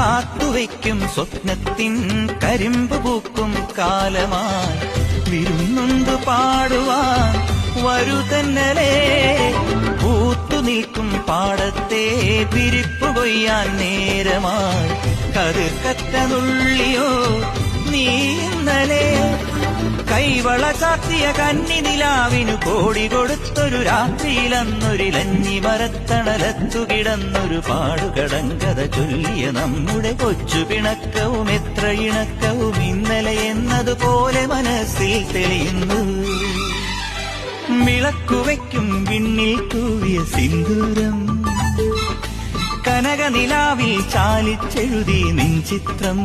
കാത്തുവയ്ക്കും സ്വപ്നത്തിൻ കരിമ്പ് പൂക്കും കാലമായി വിരുന്നുണ്ട് പാടുവാൻ വരുതന്നലേ പൂത്തു നിൽക്കും പാടത്തെ പിരിപ്പു കൊയ്യാൻ നേരമായി കതിർക്കറ്റനുള്ളിയോ നീ ഇന്നലെ കൈവള ചാർത്തിയ കന്നി നിലാവിനു കോടി കൊടുത്തൊരു രാത്രിയിലന്നൊരിലഞ്ഞി മരത്തണലത്തു കിടന്നൊരു പാടുകടങ്കഥ ചൊല്ലിയ നമ്മുടെ കൊച്ചു പിണക്കവും എത്ര ഇണക്കവും ഇന്നലെ എന്നതുപോലെ മനസ്സിൽ തെളിയുന്നു വിളക്കുവയ്ക്കും വിണ്ണിൽ തൂവിയ സിന്ദൂരം കനകനിലാവിൽ ചാലിച്ചെഴുതി നിൻ ചിത്രം